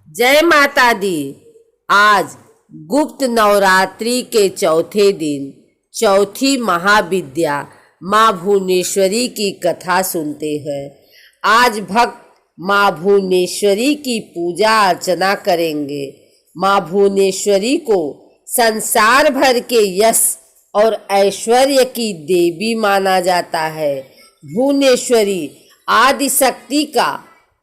जय माता दी। आज गुप्त नवरात्रि के चौथे दिन चौथी महाविद्या माँ भुवनेश्वरी की कथा सुनते हैं। आज भक्त माँ भुवनेश्वरी की पूजा अर्चना करेंगे। माँ भुवनेश्वरी को संसार भर के यश और ऐश्वर्य की देवी माना जाता है। भुवनेश्वरी आदि शक्ति का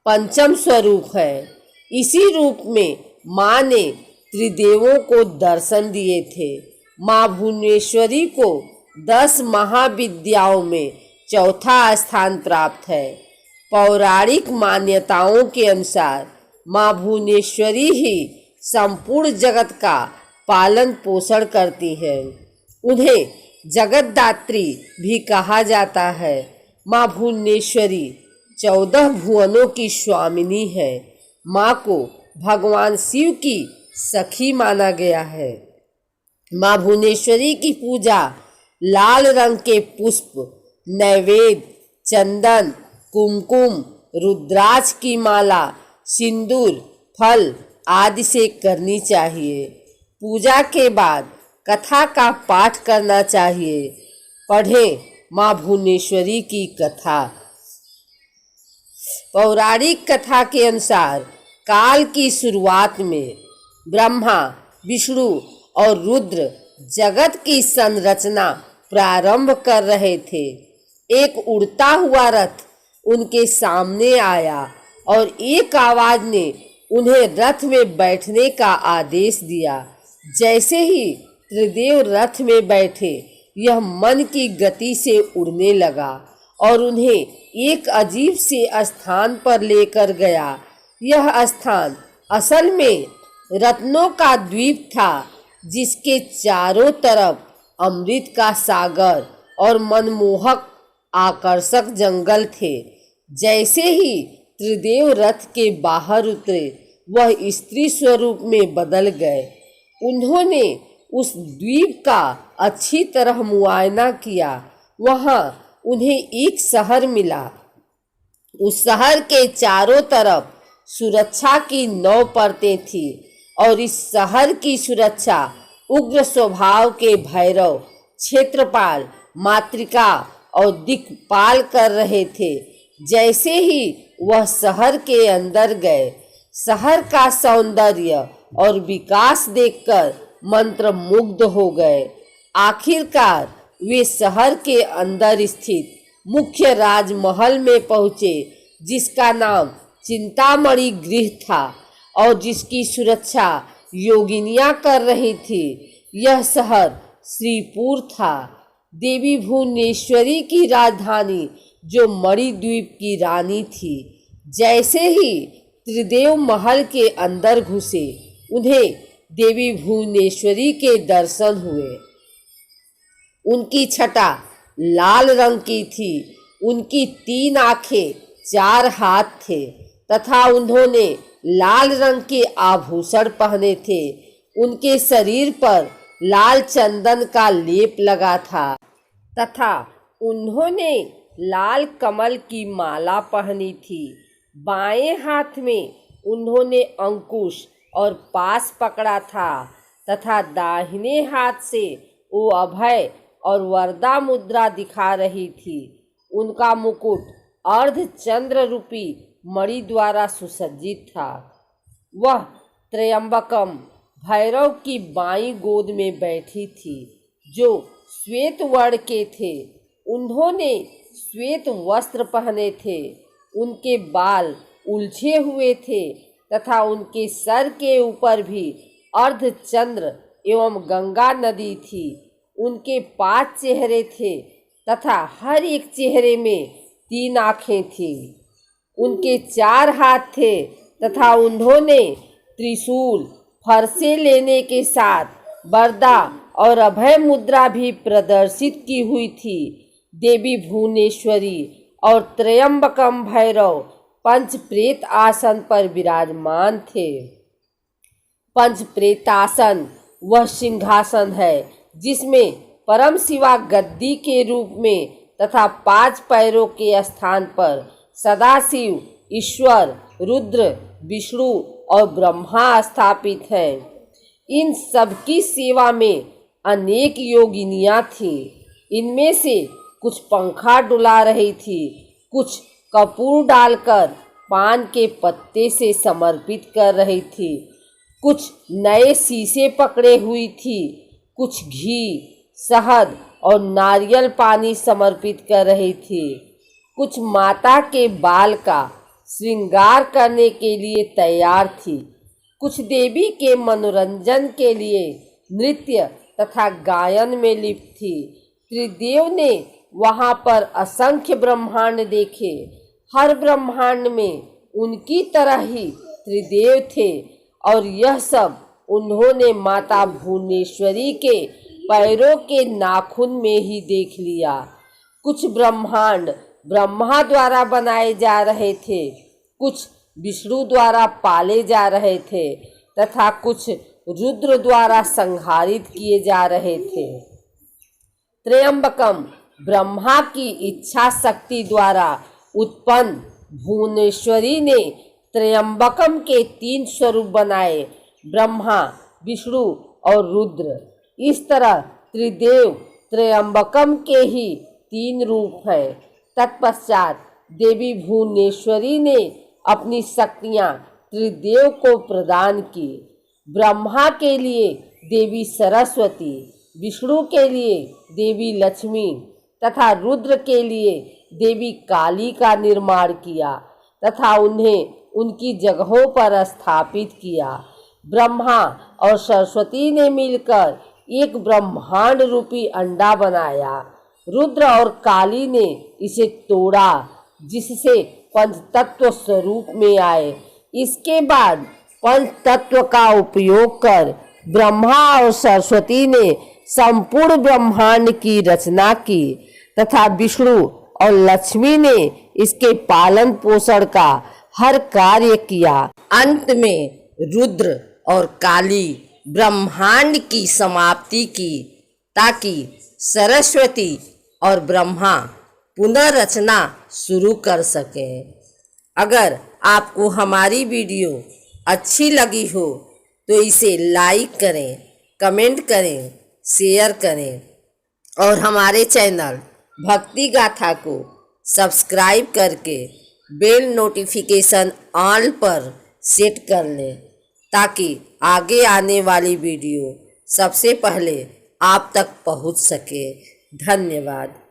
पंचम स्वरूप है। इसी रूप में माँ ने त्रिदेवों को दर्शन दिए थे। माँ भुवनेश्वरी को 10 महाविद्याओं में चौथा स्थान प्राप्त है। पौराणिक मान्यताओं के अनुसार माँ भुवनेश्वरी ही संपूर्ण जगत का पालन पोषण करती है। उन्हें जगतदात्री भी कहा जाता है। माँ भुवनेश्वरी 14 भुवनों की स्वामिनी है। माँ को भगवान शिव की सखी माना गया है। माँ भुवनेश्वरी की पूजा लाल रंग के पुष्प, नैवेद्य, चंदन, कुमकुम, रुद्राक्ष की माला, सिंदूर, फल आदि से करनी चाहिए। पूजा के बाद कथा का पाठ करना चाहिए। पढ़ें माँ भुवनेश्वरी की कथा। पौराणिक कथा के अनुसार काल की शुरुआत में ब्रह्मा, विष्णु और रुद्र जगत की संरचना प्रारंभ कर रहे थे। एक उड़ता हुआ रथ उनके सामने आया और एक आवाज ने उन्हें रथ में बैठने का आदेश दिया। जैसे ही त्रिदेव रथ में बैठे, यह मन की गति से उड़ने लगा और उन्हें एक अजीब से स्थान पर लेकर गया। यह स्थान असल में रत्नों का द्वीप था, जिसके चारों तरफ अमृत का सागर और मनमोहक आकर्षक जंगल थे। जैसे ही त्रिदेव रथ के बाहर उतरे, वह स्त्री स्वरूप में बदल गए। उन्होंने उस द्वीप का अच्छी तरह मुआयना किया। वहां उन्हें एक शहर मिला। उस शहर के चारों तरफ सुरक्षा की 9 परतें थीं और इस शहर की सुरक्षा उग्र स्वभाव के भैरव, क्षेत्रपाल, मातृका और दिक्पाल कर रहे थे। जैसे ही वह शहर के अंदर गए, शहर का सौंदर्य और विकास देखकर मंत्रमुग्ध हो गए। आखिरकार वे शहर के अंदर स्थित मुख्य राजमहल में पहुँचे, जिसका नाम चिंतामणि गृह था और जिसकी सुरक्षा योगिनियाँ कर रही थी। यह शहर श्रीपुर था, देवी भुवनेश्वरी की राजधानी, जो मणिद्वीप की रानी थी। जैसे ही त्रिदेव महल के अंदर घुसे, उन्हें देवी भुवनेश्वरी के दर्शन हुए। उनकी छटा लाल रंग की थी। उनकी 3 आंखें, 4 हाथ थे तथा उन्होंने लाल रंग के आभूषण पहने थे। उनके शरीर पर लाल चंदन का लेप लगा था तथा उन्होंने लाल कमल की माला पहनी थी। बाएं हाथ में उन्होंने अंकुश और पाश पकड़ा था तथा दाहिने हाथ से वो अभय और वरदा मुद्रा दिखा रही थी। उनका मुकुट अर्धचंद्र रूपी मणि द्वारा सुसज्जित था। वह त्रयंबकम भैरव की बाईं गोद में बैठी थी, जो श्वेत वर्ण के थे। उन्होंने श्वेत वस्त्र पहने थे। उनके बाल उलझे हुए थे तथा उनके सर के ऊपर भी अर्धचंद्र एवं गंगा नदी थी। उनके 5 चेहरे थे तथा हर एक चेहरे में 3 आँखें थीं। उनके 4 हाथ थे तथा उन्होंने त्रिशूल, फरसे लेने के साथ वरदा और अभय मुद्रा भी प्रदर्शित की हुई थी। देवी भुवनेश्वरी और त्रयंबकम भैरव पंचप्रेत आसन पर विराजमान थे। पंचप्रेतासन वह सिंहासन है जिसमें परम शिवा गद्दी के रूप में तथा 5 पैरों के स्थान पर सदाशिव, ईश्वर, रुद्र, विष्णु और ब्रह्मा स्थापित हैं। इन सबकी सेवा में अनेक योगिनियां थीं। इनमें से कुछ पंखा डुला रही थी, कुछ कपूर डालकर पान के पत्ते से समर्पित कर रही थी, कुछ नए शीशे पकड़े हुई थी, कुछ घी, शहद और नारियल पानी समर्पित कर रही थी, कुछ माता के बाल का श्रृंगार करने के लिए तैयार थी, कुछ देवी के मनोरंजन के लिए नृत्य तथा गायन में लिप्त थी। त्रिदेव ने वहां पर असंख्य ब्रह्मांड देखे। हर ब्रह्मांड में उनकी तरह ही त्रिदेव थे और यह सब उन्होंने माता भुवनेश्वरी के पैरों के नाखून में ही देख लिया। कुछ ब्रह्मांड ब्रह्मा द्वारा बनाए जा रहे थे, कुछ विष्णु द्वारा पाले जा रहे थे तथा कुछ रुद्र द्वारा संहारित किए जा रहे थे। त्र्यंबकम ब्रह्मा की इच्छा शक्ति द्वारा उत्पन्न भुवनेश्वरी ने त्र्यंबकम के 3 स्वरूप बनाए, ब्रह्मा, विष्णु और रुद्र। इस तरह त्रिदेव त्र्यंबकम के ही 3 रूप हैं। तत्पश्चात देवी भुवनेश्वरी ने अपनी शक्तियां त्रिदेव को प्रदान की। ब्रह्मा के लिए देवी सरस्वती, विष्णु के लिए देवी लक्ष्मी तथा रुद्र के लिए देवी काली का निर्माण किया तथा उन्हें उनकी जगहों पर स्थापित किया। ब्रह्मा और सरस्वती ने मिलकर एक ब्रह्मांड रूपी अंडा बनाया। रुद्र और काली ने इसे तोड़ा, जिससे पंचतत्व स्वरूप में आए। इसके बाद पंचतत्व का उपयोग कर ब्रह्मा और सरस्वती ने संपूर्ण ब्रह्मांड की रचना की तथा विष्णु और लक्ष्मी ने इसके पालन पोषण का हर कार्य किया। अंत में रुद्र और काली ब्रह्मांड की समाप्ति की ताकि सरस्वती और ब्रह्मा पुनर्रचना शुरू कर सकें। अगर आपको हमारी वीडियो अच्छी लगी हो तो इसे लाइक करें, कमेंट करें, शेयर करें और हमारे चैनल भक्ति गाथा को सब्सक्राइब करके बेल नोटिफिकेशन ऑल पर सेट कर लें ताकि आगे आने वाली वीडियो सबसे पहले आप तक पहुंच सके। धन्यवाद।